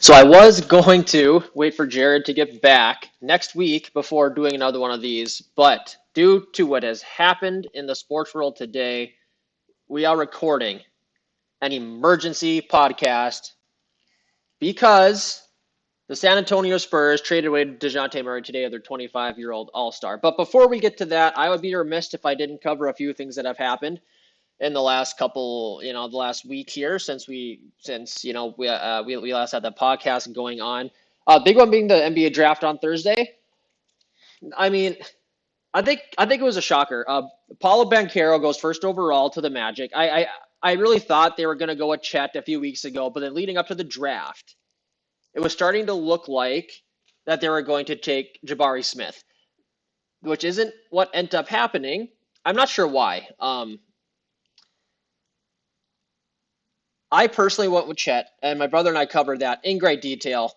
So I was going to wait for Jared to get back next week before doing another one of these, but due to what has happened in the sports world today, we are recording an emergency podcast because the San Antonio Spurs traded away Dejounte Murray today, their 25-year-old All-Star. But before we get to that, I would be remiss if I didn't cover a few things that have happened in the last couple, the last week here since we last had the podcast going on. Big one being the NBA draft on Thursday. I mean, I think it was a shocker. Paulo Banchero goes first overall to the Magic. I really thought they were going to go with Chet a few weeks ago, but then leading up to the draft, it was starting to look like that they were going to take Jabari Smith, which isn't what ended up happening. I'm not sure why. I personally went with Chet, and my brother and I covered that in great detail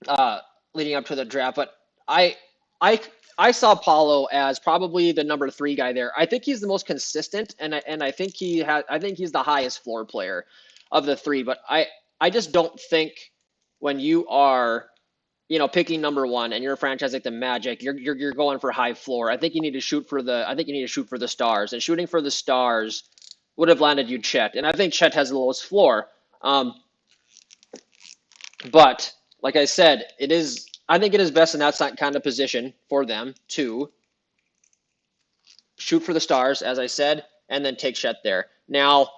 uh, leading up to the draft. But I I I saw Paulo as probably the number three guy there. I think he's the most consistent, and I think I think he's the highest floor player of the three. But I just don't think when you are picking number one and you're a franchise like the Magic, you're going for high floor. I think you need to shoot for the stars, and shooting for the stars would have landed you Chet, and I think Chet has the lowest floor. Um, but like I said, I think it is best in that kind of position for them to shoot for the stars, as I said, and then take Chet there. Now,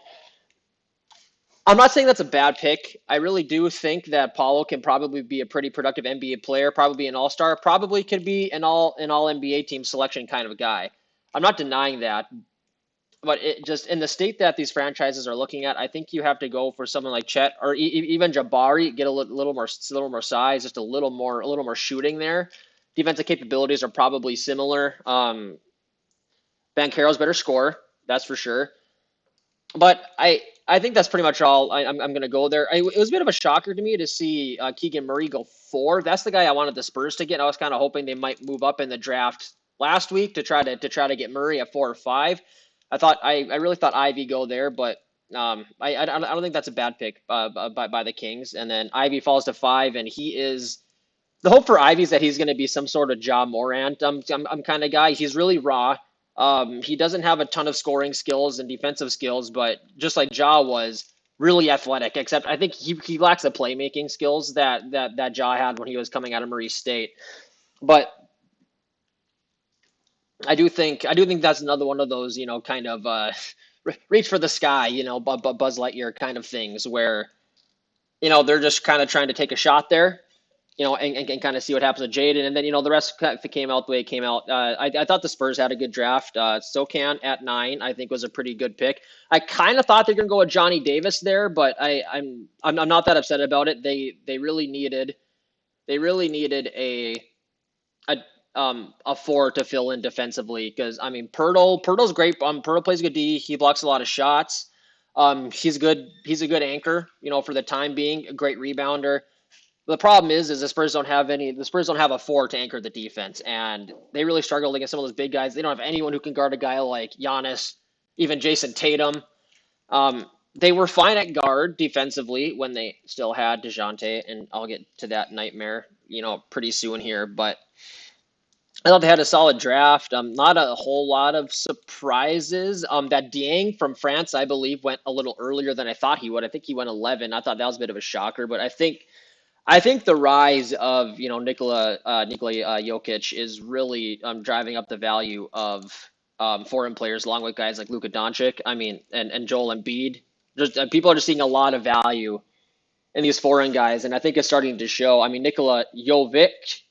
I'm not saying that's a bad pick. I really do think that Paulo can probably be a pretty productive NBA player, probably an all-star, probably could be an all NBA team selection kind of guy. I'm not denying that, but it just in the state that these franchises are looking at, I think you have to go for someone like Chet or even Jabari, get a little more size, just a little more shooting there. Defensive capabilities are probably similar. Banchero's better scorer, that's for sure. But I think that's pretty much all. I'm going to go there. It was a bit of a shocker to me to see Keegan Murray go four. That's the guy I wanted the Spurs to get. I was kind of hoping they might move up in the draft last week to try to get Murray at 4 or 5. I really thought Ivy go there, but I don't think that's a bad pick by the Kings. And then Ivy falls to 5, and he is the hope for Ivy is that he's going to be some sort of Ja Morant I'm kind of guy. He's really raw. He doesn't have a ton of scoring skills and defensive skills, but just like Ja was, really athletic. Except I think he lacks the playmaking skills that Ja had when he was coming out of Murray State. But I do think that's another one of those kind of reach for the sky Buzz Lightyear kind of things where they're just kind of trying to take a shot there and kind of see what happens with Jaden. And then, the rest came out the way it came out. I thought the Spurs had a good draft. Sokan at 9, I think, was a pretty good pick. I kind of thought they were going to go with Johnny Davis there, but I'm not that upset about it. They really needed a four to fill in defensively because I mean Pirtle's great. Pirtle plays good D. He blocks a lot of shots. He's good. He's a good anchor. For the time being, a great rebounder. The problem is the Spurs don't have any. The Spurs don't have a four to anchor the defense, and they really struggled against some of those big guys. They don't have anyone who can guard a guy like Giannis, even Jason Tatum. They were fine at guard defensively when they still had Dejounte, and I'll get to that nightmare, pretty soon here. But I thought they had a solid draft. Not a whole lot of surprises. That Dieng from France, I believe, went a little earlier than I thought he would. I think he went 11. I thought that was a bit of a shocker, but I think the rise of Nikola Jokic is really driving up the value of foreign players, along with guys like Luka Doncic. I mean, and Joel Embiid. Just people are just seeing a lot of value in these foreign guys, and I think it's starting to show. I mean, Nikola Jovic,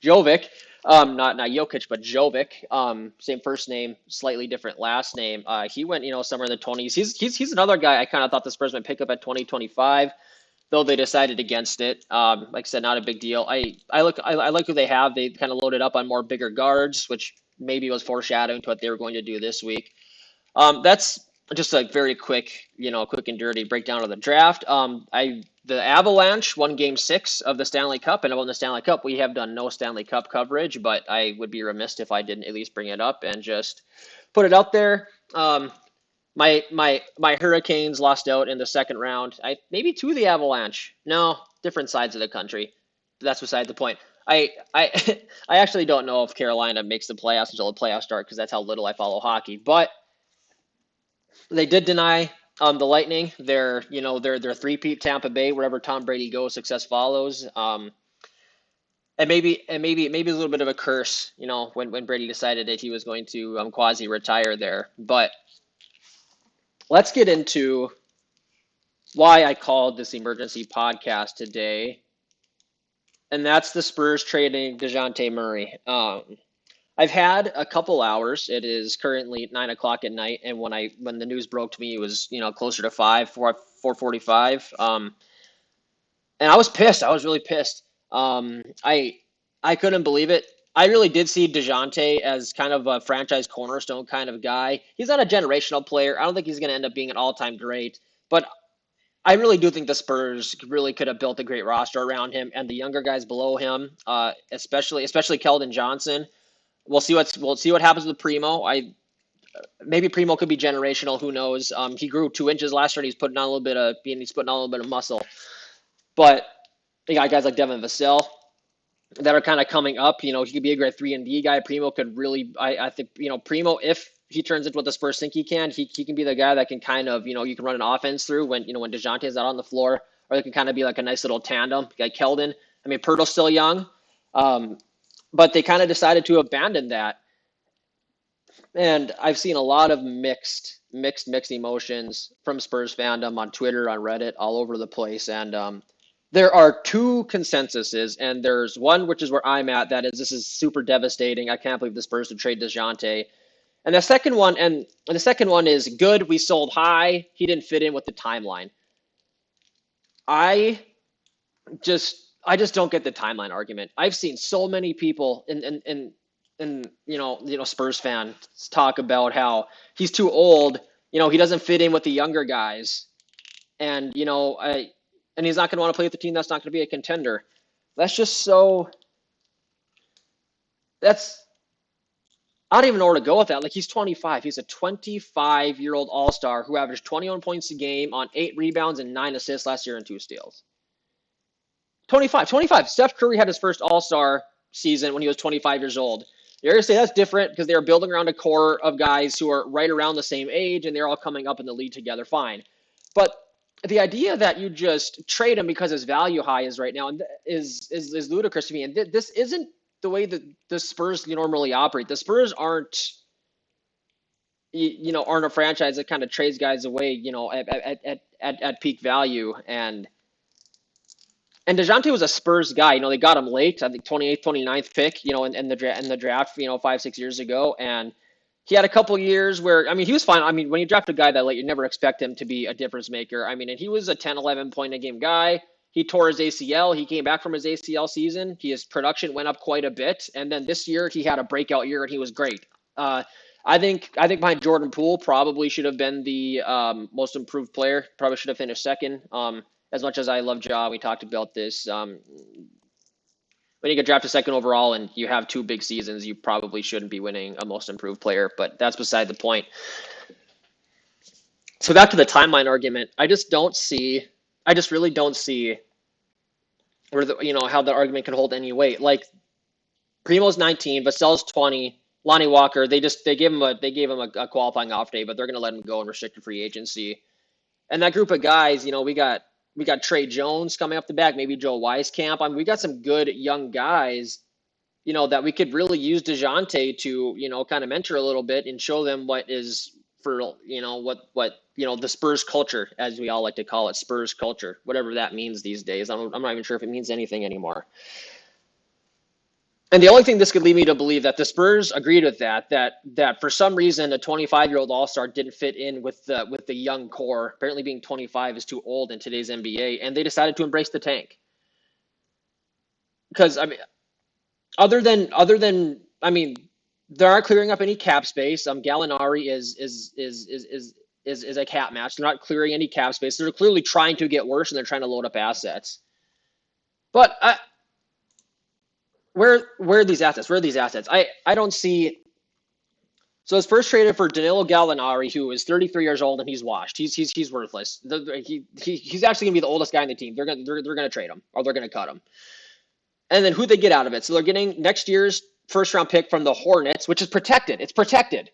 Jovic, not Jokic, but Jovic, same first name, slightly different last name. He went somewhere in the 20s. He's another guy I kind of thought the Spurs might pick up at 2025, though they decided against it. Like I said, not a big deal. I like who they have. They kind of loaded up on more bigger guards, which maybe was foreshadowing to what they were going to do this week. That's just a very quick and dirty breakdown of the draft. The Avalanche won Game 6 of the Stanley Cup, and about the Stanley Cup, we have done no Stanley Cup coverage, but I would be remiss if I didn't at least bring it up and just put it out there. My Hurricanes lost out in the second round. I maybe to the Avalanche. No, different sides of the country. But that's beside the point. I I actually don't know if Carolina makes the playoffs until the playoffs start because that's how little I follow hockey. But they did deny the Lightning their three-peat Tampa Bay wherever Tom Brady goes, success follows. And maybe a little bit of a curse, when Brady decided that he was going to quasi retire there. But let's get into why I called this emergency podcast today, and that's the Spurs trading Dejounte Murray. I've had a couple hours. It is currently 9 o'clock at night, and when the news broke to me, it was closer to 4:45. And I was pissed. I was really pissed. I couldn't believe it. I really did see Dejounte as kind of a franchise cornerstone kind of guy. He's not a generational player. I don't think he's going to end up being an all-time great, but I really do think the Spurs really could have built a great roster around him and the younger guys below him, especially Keldon Johnson. We'll see what happens with Primo. Maybe Primo could be generational. Who knows? He grew 2 inches last year, and he's putting on a little bit of muscle. But you got guys like Devin Vassell that are kind of coming up. He could be a great 3-and-D guy. Primo could really, I think, Primo, if he turns into what the Spurs think he can be the guy that can kind of, you can run an offense through when Dejounte is out on the floor, or they can kind of be like a nice little tandem, like Keldon. I mean, Pirtle's still young, but they kind of decided to abandon that. And I've seen a lot of mixed emotions from Spurs fandom on Twitter, on Reddit, all over the place. And there are two consensuses, and there's one which is where I'm at. That is, this is super devastating. I can't believe the Spurs would trade Dejounte. And the second one is good. We sold high. He didn't fit in with the timeline. I just don't get the timeline argument. I've seen so many people in Spurs fans talk about how he's too old. He doesn't fit in with the younger guys, and and he's not going to want to play with the team that's not going to be a contender. That's just so. That's I don't even know where to go with that. Like, he's 25. He's a 25-year-old all-star who averaged 21 points a game on 8 rebounds and 9 assists last year and 2 steals. 25. Steph Curry had his first all-star season when he was 25 years old. You're going to say that's different because they are building around a core of guys who are right around the same age, and they're all coming up in the league together. Fine. But the idea that you just trade him because his value high is right now is ludicrous to me. And this isn't the way that the Spurs normally operate. The Spurs aren't a franchise that kind of trades guys away, at peak value. And Dejounte was a Spurs guy. They got him late, I think 28th, 29th pick, in the draft, 5-6 years ago. And he had a couple years where, he was fine. When you draft a guy that late, you never expect him to be a difference maker. And he was a 10, 11 point a game guy. He tore his ACL. He came back from his ACL season. His production went up quite a bit. And then this year he had a breakout year and he was great. I think behind Jordan Poole probably should have been the most improved player. Probably should have finished second. As much as I love Ja, we talked about this. When you get drafted second overall and you have 2 big seasons, you probably shouldn't be winning a most improved player. But that's beside the point. So back to the timeline argument. I just really don't see where how the argument can hold any weight. Like, Primo's 19, Vassell's 20, Lonnie Walker. They gave him a qualifying off day, but they're going to let him go in restricted free agency. And that group of guys, we got Trey Jones coming up the back, maybe Joe Wieskamp. We got some good young guys, that we could really use Dejounte to, kind of mentor a little bit and show them what is for, what the Spurs culture, as we all like to call it, Spurs culture, whatever that means these days. I'm not even sure if it means anything anymore. And the only thing this could lead me to believe that the Spurs agreed with that for some reason a 25-year-old all-star didn't fit in with the young core. Apparently being 25 is too old in today's NBA, and they decided to embrace the tank. Because other than they aren't clearing up any cap space. Gallinari is a cap match. They're not clearing any cap space. They're clearly trying to get worse, and they're trying to load up assets. But where are these assets? I don't see So his first traded for Danilo Gallinari, who is 33 years old and he's washed. He's worthless. He's actually gonna be the oldest guy on the team. They're gonna trade him or they're gonna cut him. And then who they get out of it? So they're getting next year's first round pick from the Hornets, which is protected. It's protected.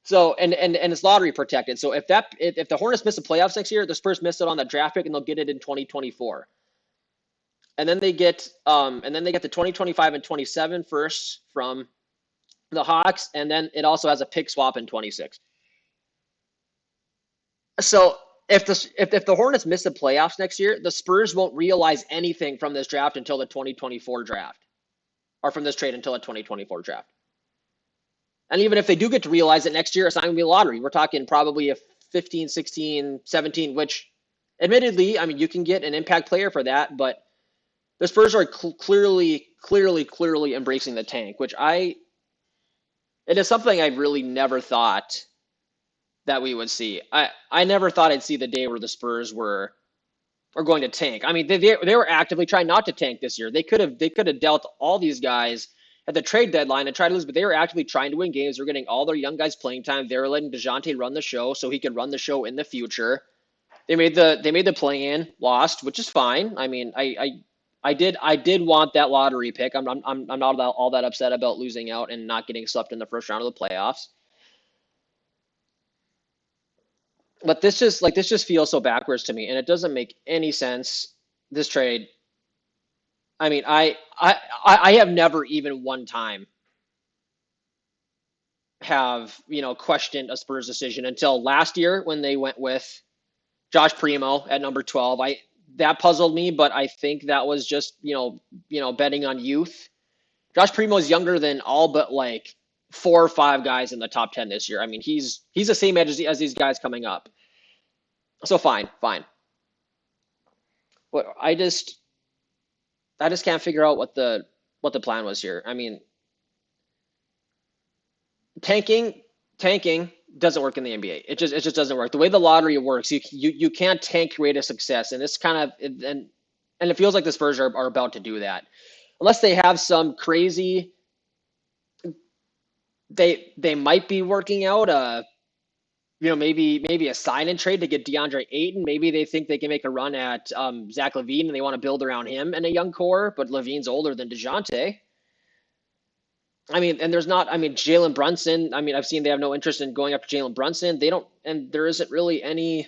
So and it's lottery protected. So if the Hornets miss the playoffs next year, the Spurs miss it on the draft pick and they'll get it in 2024. And then they get the 2025 and 27 firsts from the Hawks, and then it also has a pick swap in 26. So if the Hornets miss the playoffs next year, the Spurs won't realize anything from this draft until the 2024 draft, or from this trade until the 2024 draft. And even if they do get to realize it next year, it's not going to be a lottery. We're talking probably a 15, 16, 17, which admittedly, I mean, you can get an impact player for that, but the Spurs are clearly embracing the tank, it is something I really never thought that we would see. I never thought I'd see the day where the Spurs are going to tank. I mean, they were actively trying not to tank this year. They could have dealt all these guys at the trade deadline and tried to lose, but they were actively trying to win games. They're getting all their young guys playing time. They were letting Dejounte run the show so he could run the show in the future. They made the play-in, lost, which is fine. I mean, I did want that lottery pick. I'm not all that upset about losing out and not getting swept in the first round of the playoffs. But this just feels so backwards to me, and it doesn't make any sense. This trade. I mean, I have never even one time have questioned a Spurs decision until last year when they went with Josh Primo at number 12. That puzzled me, but I think that was just betting on youth. Josh Primo is younger than all but like 4 or 5 guys in the top 10 this year. I mean, he's the same age as these guys coming up. So fine. But I just can't figure out what the plan was here. I mean, tanking doesn't work in the NBA. It just doesn't work. The way the lottery works, you can't tank rate of success, and this kind of and it feels like the Spurs are about to do that, unless they have some crazy. They might be working out maybe a sign and trade to get DeAndre Ayton. Maybe they think they can make a run at Zach LaVine and they want to build around him and a young core, but LaVine's older than DeJounte. I mean, and there's not, I mean, Jalen Brunson, I mean, I've seen they have no interest in going after Jalen Brunson. They don't, and there aren't really any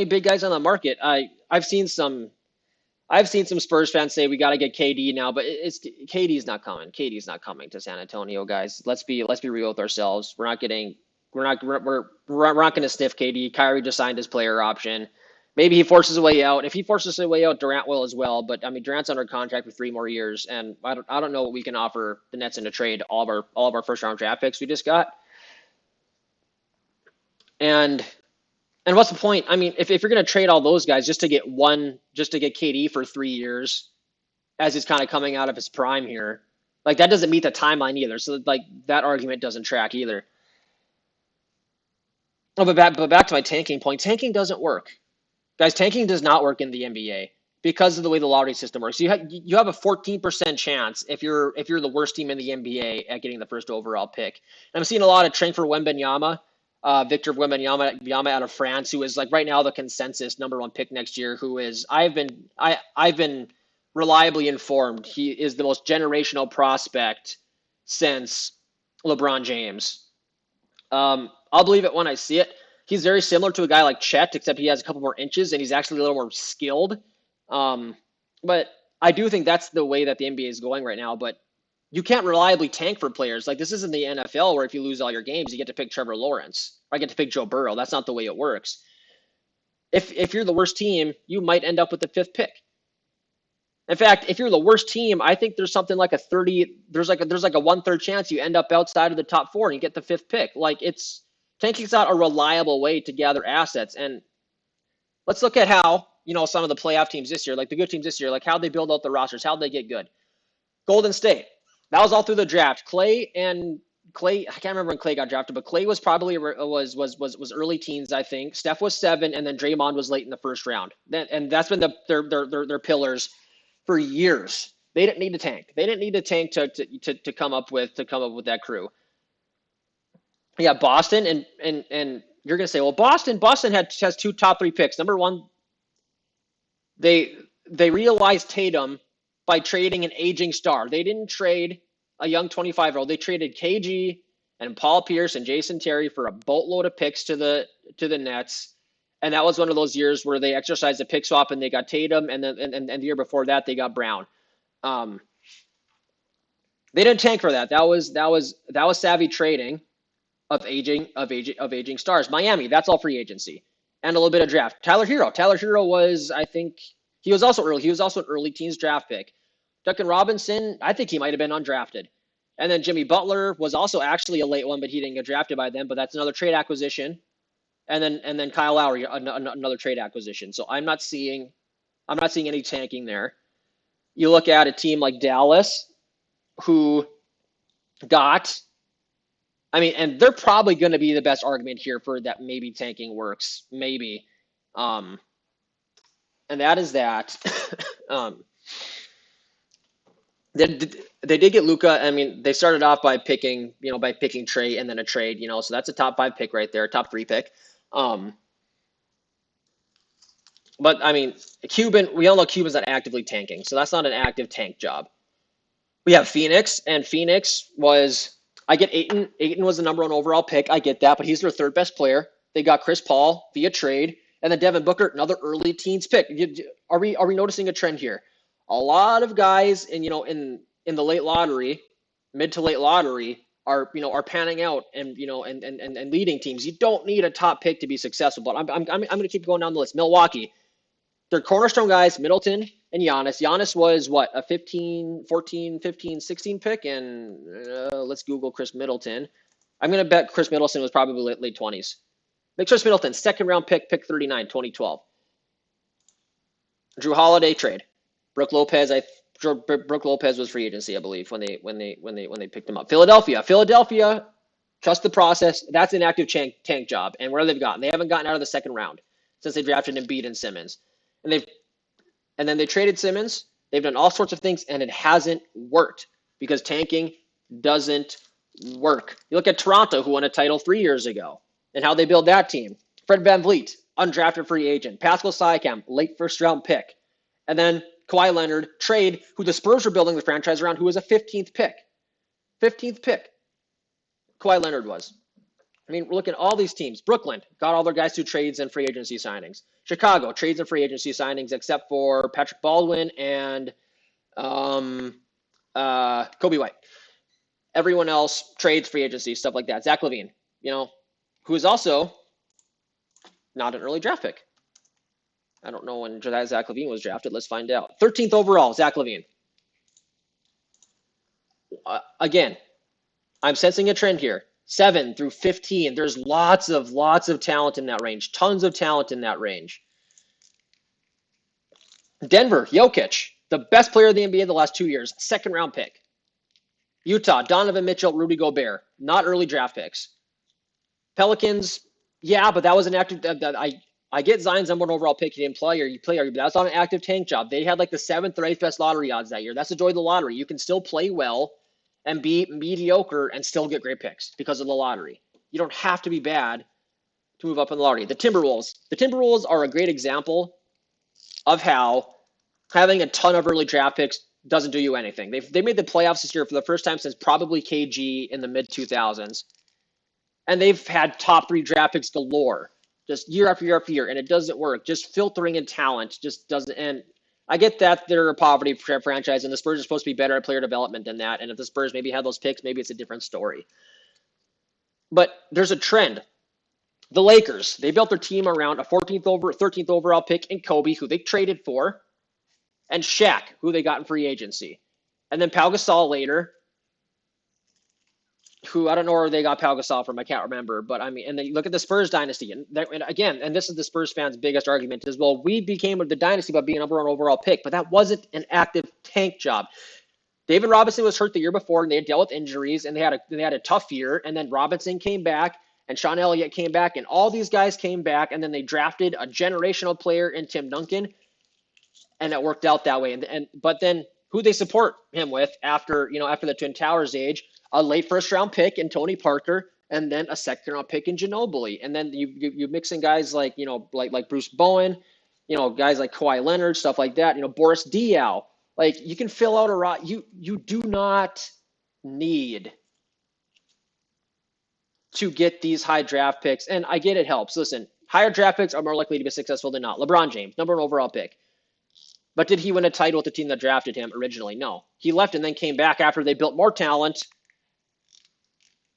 big guys on the market. I've seen some Spurs fans say we got to get KD now, but KD's not coming. KD's not coming to San Antonio, guys. Let's be real with ourselves. We're not going to sniff KD. Kyrie just signed his player option. Maybe he forces his way out. If he forces his way out, Durant will as well. But I mean, Durant's under contract for 3 more years, and I don't know what we can offer the Nets in a trade. All of our first round draft picks we just got, and what's the point? I mean, if you're going to trade all those guys just to get KD for 3 years, as he's kind of coming out of his prime here, like that doesn't meet the timeline either. So like that argument doesn't track either. Oh, but back to my tanking point. Tanking doesn't work. Guys, tanking does not work in the NBA because of the way the lottery system works. You have a 14% chance if you're the worst team in the NBA at getting the first overall pick. And I'm seeing a lot of train for Wembanyama, Victor Wembanyama out of France, who is like right now the consensus number 1 pick next year. Who is I've been reliably informed he is the most generational prospect since LeBron James. I'll believe it when I see it. He's very similar to a guy like Chet, except he has a couple more inches and he's actually a little more skilled. But I do think that's the way that the NBA is going right now. But you can't reliably tank for players. Like this isn't the NFL where if you lose all your games, you get to pick Trevor Lawrence. Or I get to pick Joe Burrow. That's not the way it works. If you're the worst team, you might end up with the 5th pick. In fact, if you're the worst team, I think there's something like there's like a 1/3 chance you end up outside of the top 4 and you get the 5th pick. Like tanking's not a reliable way to gather assets. And let's look at how, some of the playoff teams this year, like the good teams this year, like how they build out the rosters, how they get good. Golden State. That was all through the draft. Clay, I can't remember when Clay got drafted, but Clay was probably was early teens, I think. Steph was 7, and then Draymond was late in the first round. And that's been their pillars for years. They didn't need to tank. They didn't need to tank to come up with that crew. Yeah, Boston and you're gonna say, well, Boston has two top three picks. Number one, they they realized Tatum by trading an aging star. They didn't trade a young 25-year-old. They traded KG and Paul Pierce and Jason Terry for a boatload of picks to the Nets. And that was one of those years where they exercised a pick swap and they got Tatum, and then and the year before that they got Brown. Um, they didn't tank for that. That was savvy trading of aging stars. Miami, that's all free agency and a little bit of draft. Tyler Hero was, I think, he was also early. He was also an early teens draft pick. Duncan Robinson, I think he might have been undrafted. And then Jimmy Butler was also actually a late one, but he didn't get drafted by them. But that's another trade acquisition. And then Kyle Lowry, another trade acquisition. So I'm not seeing any tanking there. You look at a team like Dallas, who got, I mean, and they're probably going to be the best argument here for that maybe tanking works, maybe. Um, and that is that. um, they, they did get Luka. I mean, they started off by picking Trey and then a trade, so that's a top five pick right there, top three pick. Um, but I mean, we all know Cuban's not actively tanking, so that's not an active tank job. We have Phoenix, and Phoenix was, I get Ayton. Ayton was the number one overall pick. I get that, but he's their third best player. They got Chris Paul via trade, and then Devin Booker, another early teens pick. Are we noticing a trend here? A lot of guys in the late lottery, mid to late lottery, are panning out and leading teams. You don't need a top pick to be successful. But I'm going to keep going down the list. Milwaukee, their cornerstone guys, Middleton and Giannis. Giannis was what, a 15, 14, 15, 16 pick? And let's Google Chris Middleton. I'm going to bet Chris Middleton was probably late 20s. Make Chris Middleton, second round pick 39, 2012. Drew Holiday trade. Brooke Lopez was free agency, I believe, when they picked him up. Philadelphia, trust the process. That's an active tank job. And where they've gotten, they haven't gotten out of the second round since they drafted Embiid and Simmons. And then they traded Simmons. They've done all sorts of things, and it hasn't worked because tanking doesn't work. You look at Toronto, who won a title 3 years ago, and how they build that team. Fred VanVleet, undrafted free agent. Pascal Siakam, late first-round pick. And then Kawhi Leonard, trade, who the Spurs were building the franchise around, who was a 15th pick. 15th pick. Kawhi Leonard was. I mean, we're looking at all these teams. Brooklyn got all their guys through trades and free agency signings. Chicago, trades and free agency signings, except for Patrick Baldwin and Kobe White. Everyone else, trades, free agency, stuff like that. Zach LaVine, who is also not an early draft pick. I don't know when Zach LaVine was drafted. Let's find out. 13th overall, Zach LaVine. Again, I'm sensing a trend here. 7 through 15. There's lots of talent in that range. Tons of talent in that range. Denver, Jokic, the best player in the NBA the last 2 years. Second round pick. Utah, Donovan Mitchell, Rudy Gobert. Not early draft picks. Pelicans, yeah, but that was an active. I get Zion's number one overall pick. He didn't play, but that's not an active tank job. They had like the 7th or 8th best lottery odds that year. That's the joy of the lottery. You can still play well and be mediocre and still get great picks because of the lottery. You don't have to be bad to move up in the lottery. The Timberwolves are a great example of how having a ton of early draft picks doesn't do you anything. They made the playoffs this year for the first time since probably KG in the mid-2000s. And they've had top 3 draft picks galore, just year after year after year, and it doesn't work. Just filtering in talent just doesn't. And I get that they're a poverty franchise, and the Spurs are supposed to be better at player development than that. And if the Spurs maybe had those picks, maybe it's a different story. But there's a trend. The Lakers, they built their team around a 13th overall pick in Kobe, who they traded for, and Shaq, who they got in free agency. And then Pau Gasol later, who I don't know where they got Pau Gasol from. I can't remember. But I mean, and then you look at the Spurs dynasty. And again, and this is the Spurs fans' biggest argument is, well, we became the dynasty by being a number one overall pick, but that wasn't an active tank job. David Robinson was hurt the year before, and they had dealt with injuries, and they had a tough year. And then Robinson came back, and Sean Elliott came back, and all these guys came back, and then they drafted a generational player in Tim Duncan, and it worked out that way. But then who they support him with after the Twin Towers age? A late first round pick in Tony Parker, and then a second round pick in Ginobili, and then you mix in guys like like Bruce Bowen, guys like Kawhi Leonard, stuff like that. Boris Diaw. Like you can fill out a rot. You do not need to get these high draft picks, and I get it helps. Listen, higher draft picks are more likely to be successful than not. LeBron James, number one overall pick. But did he win a title with the team that drafted him originally? No. He left and then came back after they built more talent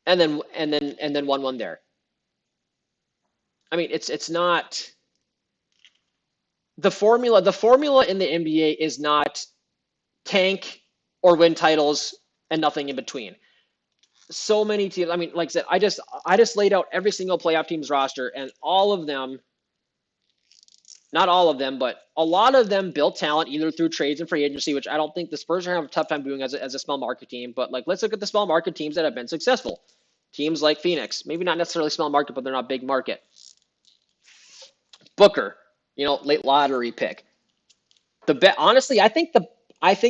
and then won one there. I mean, it's not the formula in the NBA is not tank or win titles and nothing in between. So many teams, I mean, like I said, I just laid out every single playoff team's roster, and all of them, not all of them, but a lot of them built talent either through trades and free agency, which I don't think the Spurs are going to have a tough time doing as a small market team. But like, let's look at the small market teams that have been successful. Teams like Phoenix, maybe not necessarily small market, but they're not big market. Booker, late lottery pick. Honestly, I think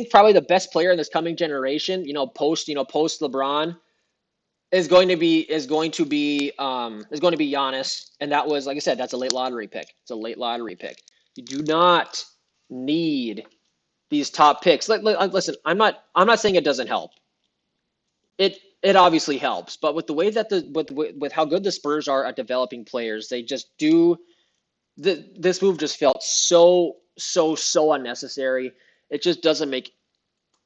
probably the best player in this coming generation, post LeBron, is going to be Giannis, and that was, like I said, that's a late lottery pick. It's a late lottery pick. You do not need these top picks. Listen, I'm not saying it doesn't help. It obviously helps, but with the way that with how good the Spurs are at developing players, they just do. This move just felt so unnecessary. It just doesn't make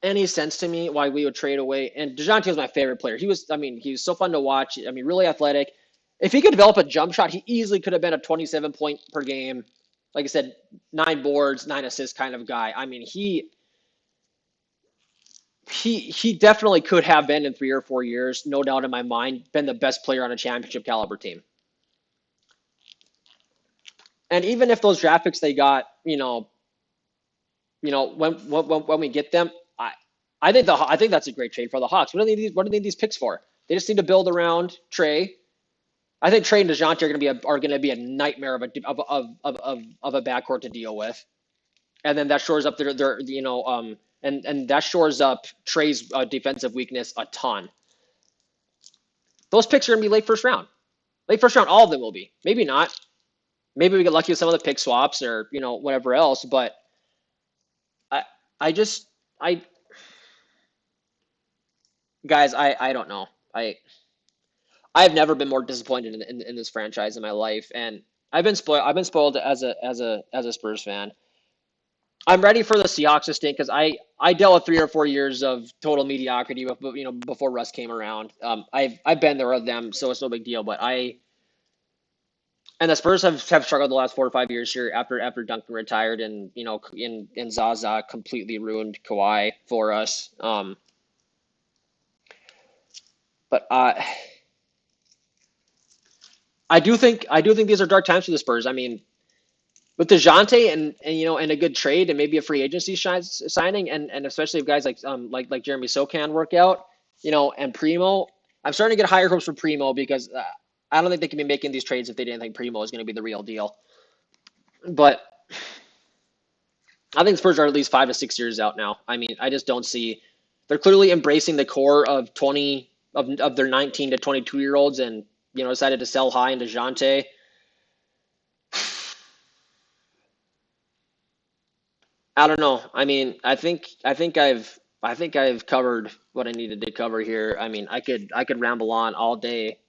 any sense to me why we would trade away. And Dejounte was my favorite player. He was so fun to watch. I mean, really athletic. If he could develop a jump shot, he easily could have been a 27 point per game. Like I said, 9 boards, 9 assists kind of guy. I mean, he definitely could have been in 3 or 4 years, no doubt in my mind, been the best player on a championship caliber team. And even if those draft picks they got, when we get them, I think that's a great trade for the Hawks. What do they need these picks for? They just need to build around Trey. I think Trey and Dejounte are going to be a nightmare of a backcourt to deal with, and then that shores up and that shores up Trey's defensive weakness a ton. Those picks are going to be late first round. All of them will be. Maybe not. Maybe we get lucky with some of the pick swaps or whatever else. But guys, I don't know. I've never been more disappointed in this franchise in my life, and I've been spoiled as a Spurs fan. I'm ready for the Seahawks to stink because I dealt with 3 or 4 years of total mediocrity, before Russ came around. I've been there with them, so it's no big deal. But and the Spurs have struggled the last 4 or 5 years here after Duncan retired, and and Zaza completely ruined Kawhi for us. But I do think these are dark times for the Spurs. I mean, with Dejounte and and a good trade and maybe a free agency signing, and especially if guys like Jeremy Sokan work out, and Primo, I'm starting to get higher hopes for Primo because I don't think they can be making these trades if they didn't think Primo is going to be the real deal. But I think the Spurs are at least 5 to 6 years out now. I mean, I just don't see. They're clearly embracing the core of their 19 to 22-year-olds, and decided to sell high in Dejounte. I don't know. I mean, I think I've covered what I needed to cover here. I mean, I could ramble on all day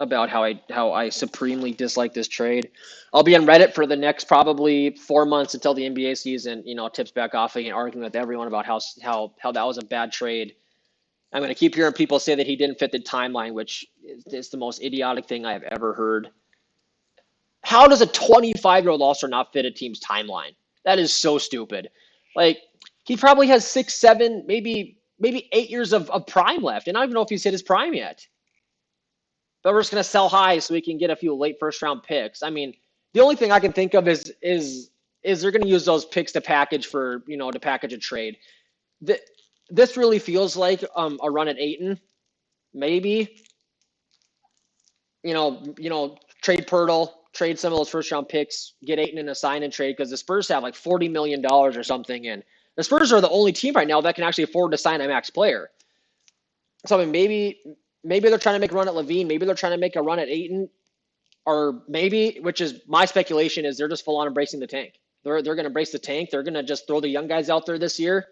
about how I supremely dislike this trade. I'll be on Reddit for the next probably 4 months until the NBA season, tips back off again, arguing with everyone about how that was a bad trade. I'm going to keep hearing people say that he didn't fit the timeline, which is the most idiotic thing I have ever heard. How does a 25-year-old All-Star not fit a team's timeline? That is so stupid. Like, he probably has 6, 7, maybe 8 years of prime left, and I don't even know if he's hit his prime yet. But we're just going to sell high so we can get a few late first-round picks. I mean, the only thing I can think of is they're going to use those picks to package a trade. This really feels like a run at Ayton, maybe. Trade Pirtle, trade some of those first-round picks, get Ayton in a sign-and trade because the Spurs have like $40 million or something, and the Spurs are the only team right now that can actually afford to sign a max player. So I mean, maybe they're trying to make a run at Levine. Maybe they're trying to make a run at Ayton. Or maybe, which is my speculation, is they're just full on embracing the tank. They're going to embrace the tank. They're going to just throw the young guys out there this year,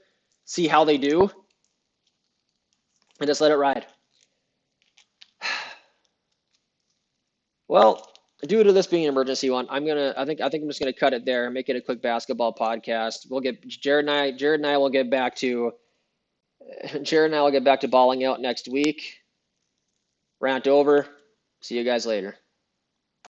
see how they do, and just let it ride. Well, due to this being an emergency one, I think I'm just gonna cut it there, make it a quick basketball podcast. We'll get Jared and I will get back to Jared and I will get back to balling out next week. Rant over. See you guys later.